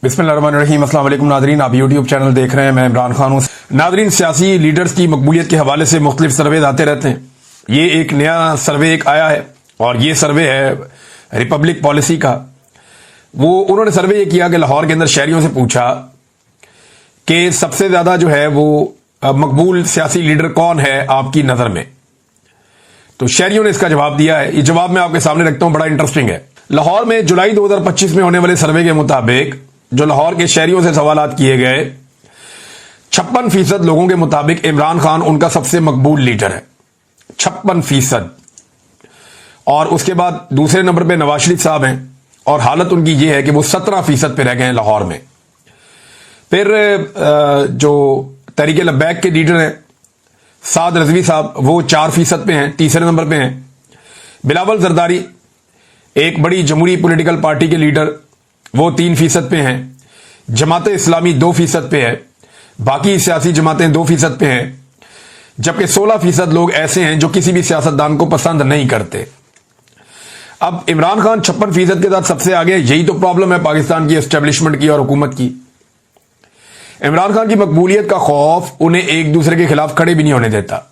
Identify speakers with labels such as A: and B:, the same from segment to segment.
A: बिस्मिल्लाहिर्रहमानिर्रहीम। अस्सलाम वालेकुम नादरीन, आप यूट्यूब चैनल देख रहे हैं, मैं इमरान खान हूं। नादरीन, सियासी लीडर्स की मकबूलियत के हवाले से मुख्तलिफ सर्वे आते रहते हैं। ये एक नया सर्वे एक आया है और ये सर्वे है रिपब्लिक पॉलिसी का। उन्होंने सर्वे ये किया कि लाहौर के अंदर शहरियों से पूछा कि सबसे ज्यादा जो है वो मकबूल सियासी लीडर कौन है आपकी नजर में। तो शहरियों ने इसका जवाब दिया है। ये जवाब मैं आपके सामने रखता हूं, बड़ा इंटरेस्टिंग है। लाहौर में जुलाई 2025 में होने वाले सर्वे के मुताबिक जो लाहौर के शहरियों से सवालात किए गए, 56% लोगों के मुताबिक इमरान खान उनका सबसे मकबूल लीडर है, 56%। और उसके बाद दूसरे नंबर पे नवाज शरीफ साहब हैं और हालत उनकी ये है कि वो 17% पे रह गए हैं लाहौर में। फिर जो तहरीक लब्बैक के लीडर हैं साद रजवी साहब, वो 4% पे हैं, तीसरे नंबर पे हैं। बिलावल जरदारी, एक बड़ी जमहूरी पॉलिटिकल पार्टी के लीडर, वो 3% पे हैं। जमात इस्लामी 2% पे है, बाकी सियासी जमातें 2% पे हैं, जबकि 16% लोग ऐसे हैं जो किसी भी सियासतदान को पसंद नहीं करते। अब इमरान खान 56% के साथ सबसे आगे, यही तो प्रॉब्लम है पाकिस्तान की एस्टेब्लिशमेंट की और हुकूमत की। इमरान खान की मकबूलियत का खौफ उन्हें एक दूसरे के खिलाफ खड़े भी नहीं होने देता।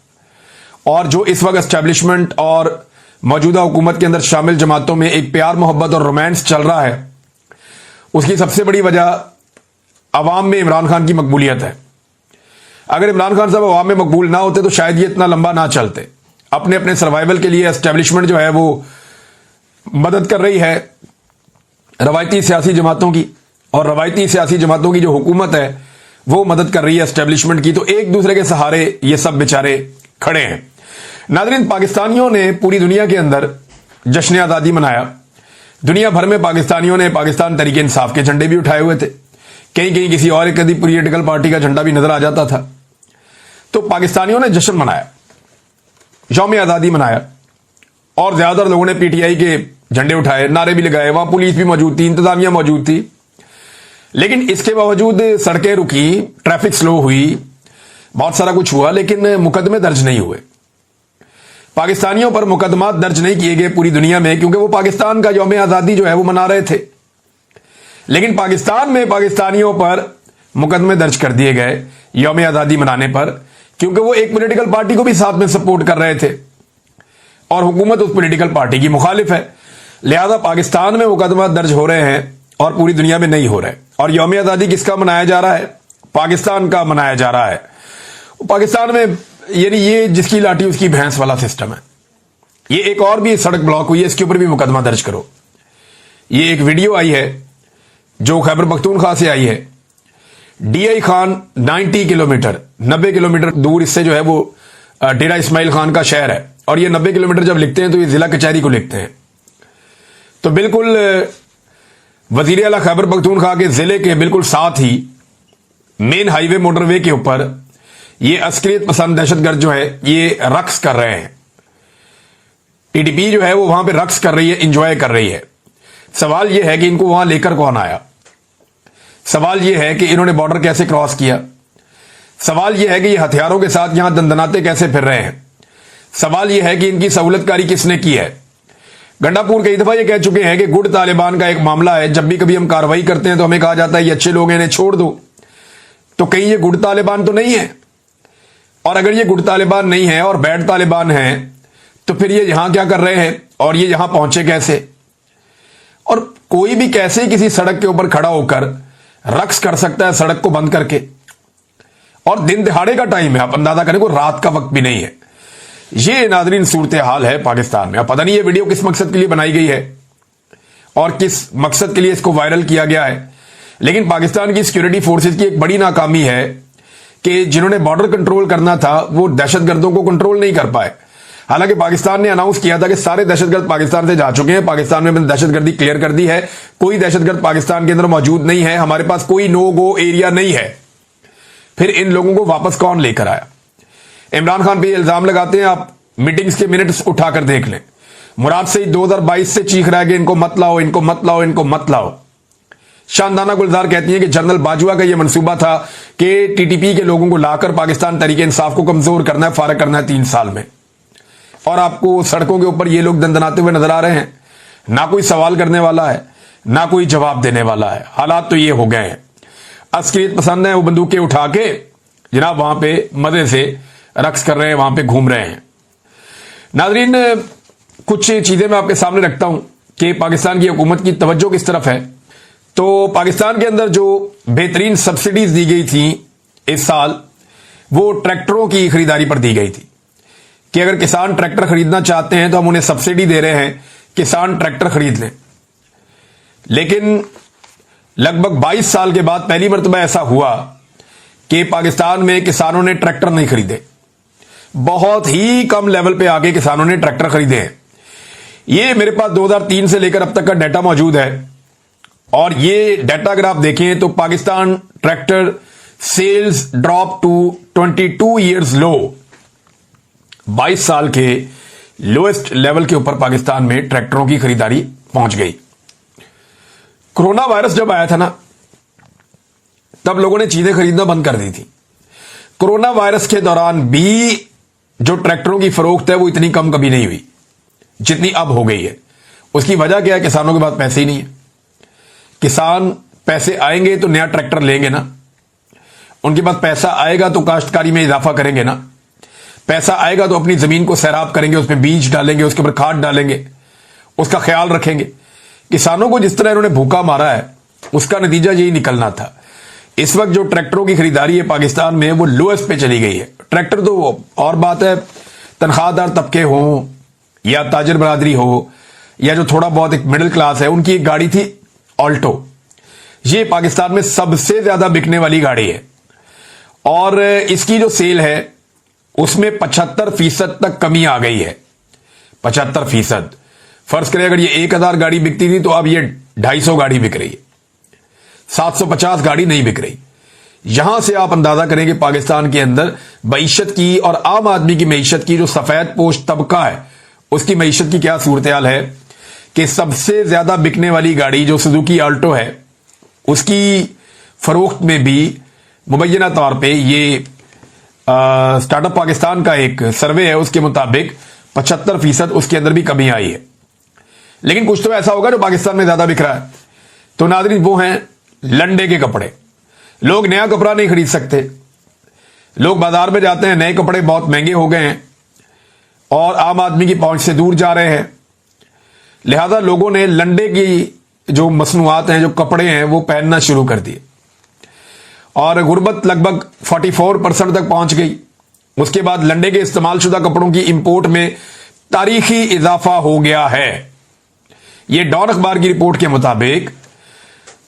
A: और जो इस वक्त एस्टेब्लिशमेंट और मौजूदा हुकूमत के अंदर शामिल जमातों में एक प्यार मोहब्बत और रोमांस चल रहा है, उसकी सबसे बड़ी वजह अवाम में इमरान खान की मकबूलियत है। अगर इमरान खान साहब अवाम में मकबूल ना होते तो शायद ये इतना लंबा ना चलते। अपने अपने सर्वाइवल के लिए एस्टेब्लिशमेंट जो है वो मदद कर रही है रवायती सियासी जमातों की, और रवायती सियासी जमातों की जो हुकूमत है वो मदद कर रही है एस्टेब्लिशमेंट की। तो एक दूसरे के सहारे ये सब बेचारे खड़े हैं। नाज़रीन, पाकिस्तानियों ने पूरी दुनिया के अंदर जश्न आज़ादी मनाया। दुनिया भर में पाकिस्तानियों ने पाकिस्तान तहरीक इंसाफ के झंडे भी उठाए हुए थे। कहीं कहीं किसी और एक पॉलिटिकल पार्टी का झंडा भी नजर आ जाता था। तो पाकिस्तानियों ने जश्न मनाया, यौम आज़ादी मनाया, और ज्यादातर लोगों ने पीटीआई के झंडे उठाए, नारे भी लगाए। वहां पुलिस भी मौजूद थी, इंतजामिया मौजूद थी। लेकिन इसके बावजूद सड़कें रुकी, ट्रैफिक स्लो हुई, बहुत सारा कुछ हुआ, लेकिन मुकदमे दर्ज नहीं हुए। पाकिस्तानियों पर मुकदमा दर्ज नहीं किए गए पूरी दुनिया में, क्योंकि वो पाकिस्तान का यौम आज़ादी जो है वो मना रहे थे। लेकिन पाकिस्तान में पाकिस्तानियों पर मुकदमे दर्ज कर दिए गए यौम आज़ादी मनाने पर, क्योंकि वो एक पॉलिटिकल पार्टी को भी साथ में सपोर्ट कर रहे थे और हुकूमत उस पॉलिटिकल पार्टी की मुखालिफ है। लिहाजा पाकिस्तान में मुकदमा दर्ज हो रहे हैं और पूरी दुनिया में नहीं हो रहे। और यौम आज़ादी किसका मनाया जा रहा है? पाकिस्तान का मनाया जा रहा है। पाकिस्तान में यानी ये जिसकी लाठी उसकी भैंस वाला सिस्टम है। ये एक और भी सड़क ब्लॉक हुई है, इसके ऊपर भी मुकदमा दर्ज करो। ये एक वीडियो आई है जो खैबर पख्तूनख्वा से आई है। डीआई खान 90 किलोमीटर दूर इससे जो है वो डेरा इस्माइल खान का शहर है, और ये 90 किलोमीटर जब लिखते हैं तो ये जिला कचहरी को लिखते हैं। तो बिल्कुल वजीर आला खैबर पख्तूनख्वा के जिले के बिल्कुल साथ ही मेन हाईवे मोटरवे के ऊपर ये अस्करियत पसंद दहशतगर्द जो है ये रक्स कर रहे हैं। टीडीपी जो है वो वहां पे रक्स कर रही है, इंजॉय कर रही है। सवाल यह है कि इनको वहां लेकर कौन आया? सवाल यह है कि इन्होंने बॉर्डर कैसे क्रॉस किया? सवाल यह है कि ये हथियारों के साथ यहां दंदनाते कैसे फिर रहे हैं? सवाल यह है कि इनकी सहूलतकारी किसने की है? गंडापुर कई दफा ये कह चुके हैं कि गुड तालिबान का एक मामला है। जब भी कभी हम कार्रवाई करते हैं तो हमें कहा जाता है ये अच्छे लोग हैं, इन्हें छोड़ दो। तो कहीं ये गुड तालिबान तो नहीं है? और अगर ये गुड तालिबान नहीं है और बैड तालिबान है तो फिर ये यहां क्या कर रहे हैं और ये यहां पहुंचे कैसे? और कोई भी कैसे किसी सड़क के ऊपर खड़ा होकर रक्स कर सकता है सड़क को बंद करके? और दिन दिहाड़े का टाइम है, आप अंदाजा करें, को रात का वक्त भी नहीं है। ये नाज़रीन सूरत हाल है पाकिस्तान में। अब पता नहीं ये वीडियो किस मकसद के लिए बनाई गई है और किस मकसद के लिए इसको वायरल किया गया है, लेकिन पाकिस्तान की सिक्योरिटी फोर्सेस की एक बड़ी नाकामी है कि जिन्होंने बॉर्डर कंट्रोल करना था वो दहशतगर्दों को कंट्रोल नहीं कर पाए। हालांकि पाकिस्तान ने अनाउंस किया था कि सारे दहशतगर्द पाकिस्तान से जा चुके हैं, पाकिस्तान में मैंने दहशतगर्दी क्लियर कर दी है, कोई दहशतगर्द पाकिस्तान के अंदर मौजूद नहीं है, हमारे पास कोई नो गो एरिया नहीं है। फिर इन लोगों को वापस कौन लेकर आया? इमरान खान पे इल्जाम लगाते हैं, आप मीटिंग्स के मिनट्स उठाकर देख लें। मुराद सईद 2022 से चीख रहा है कि इनको मत लाओ, इनको मत लाओ, इनको मत लाओ। शानदाना गुलजार कहती हैं कि जनरल बाजवा का यह मंसूबा था कि टीटीपी के लोगों को लाकर पाकिस्तान तहरीक इंसाफ को कमजोर करना है, फारग करना है 3 साल में। और आपको सड़कों के ऊपर ये लोग दंदनाते हुए नजर आ रहे हैं। ना कोई सवाल करने वाला है, ना कोई जवाब देने वाला है। हालात तो ये हो गए हैं, अस्करियत पसंद है वो बंदूकें उठा के जनाब वहां पे मजे से रक्स कर रहे हैं, वहां पे घूम रहे हैं। नाजरीन, कुछ चीजें मैं आपके सामने रखता हूं कि पाकिस्तान की हुकूमत की तवज्जो किस तरफ है। तो पाकिस्तान के अंदर जो बेहतरीन सब्सिडीज दी गई थी इस साल, वो ट्रैक्टरों की खरीदारी पर दी गई थी कि अगर किसान ट्रैक्टर खरीदना चाहते हैं तो हम उन्हें सब्सिडी दे रहे हैं, किसान ट्रैक्टर खरीद लें। लेकिन लगभग 22 साल के बाद पहली मरतबा ऐसा हुआ कि पाकिस्तान में किसानों ने ट्रैक्टर नहीं खरीदे। बहुत ही कम लेवल पे आके किसानों ने ट्रैक्टर खरीदे हैं। ये मेरे पास 2003 से लेकर अब तक का डाटा मौजूद है, और ये डाटा अगर आप देखें तो Pakistan tractor sales drop to 22 years low. 22 साल के लोएस्ट लेवल के ऊपर पाकिस्तान में ट्रैक्टरों की खरीदारी पहुंच गई। कोरोना वायरस जब आया था ना, तब लोगों ने चीजें खरीदना बंद कर दी थी। कोरोना वायरस के दौरान भी जो ट्रैक्टरों की फरोख्त है वो इतनी कम कभी नहीं हुई जितनी अब हो गई है। उसकी वजह क्या है? किसानों के पास पैसे ही नहीं है। किसान पैसे आएंगे तो नया ट्रैक्टर लेंगे ना, उनके पास पैसा आएगा तो काश्तकारी में इजाफा करेंगे ना, पैसा आएगा तो अपनी जमीन को सैराब करेंगे, उसमें बीज डालेंगे, उसके ऊपर खाद डालेंगे, उसका ख्याल रखेंगे। किसानों को जिस तरह इन्होंने भूखा मारा है उसका नतीजा यही निकलना था। इस वक्त जो ट्रैक्टरों की खरीदारी है पाकिस्तान में वो लोएस्ट पे चली गई है। ट्रैक्टर तो और बात है, तनख्वाहदार तबके हों या ताजर बरादरी हो या जो थोड़ा बहुत एक मिडिल क्लास है, उनकी एक गाड़ी थी ऑल्टो। ये पाकिस्तान में सबसे ज्यादा बिकने वाली गाड़ी है, और इसकी जो सेल है उसमें 75% तक कमी आ गई है। 75%। फर्ज करें अगर ये 1000 गाड़ी बिकती थी तो अब ये 250 गाड़ी बिक रही है, 750 गाड़ी नहीं बिक रही। यहां से आप अंदाजा करें कि पाकिस्तान के अंदर मईशत की और आम आदमी की मईशत की, जो सफेद पोश तबका है उसकी मईशत की क्या सूरत हाल है कि सबसे ज्यादा बिकने वाली गाड़ी जो सुजुकी ऑल्टो है उसकी फरोख्त में भी मुबैना तौर पे ये स्टार्टअप पाकिस्तान का एक सर्वे है, उसके मुताबिक 75% उसके अंदर भी कमी आई है। लेकिन कुछ तो ऐसा होगा जो पाकिस्तान में ज्यादा बिक रहा है। तो नाज़रीन, वो हैं लंडे के कपड़े। लोग नया कपड़ा नहीं खरीद सकते, लोग बाजार में जाते हैं, नए कपड़े बहुत महंगे हो गए हैं और आम आदमी की पहुंच से दूर जा रहे हैं। लिहाजा लोगों ने लंडे की जो मसनूआत हैं, जो कपड़े हैं, वो पहनना शुरू कर दिए और गुर्बत लगभग 44% तक पहुंच गई। उसके बाद लंडे के इस्तेमाल शुदा कपड़ों की इंपोर्ट में तारीखी इजाफा हो गया है। यह डॉन अखबार की रिपोर्ट के मुताबिक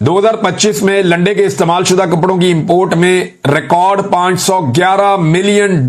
A: 2025 में लंडे के इस्तेमाल शुदा कपड़ों की इंपोर्ट में रिकॉर्ड $511 मिलियन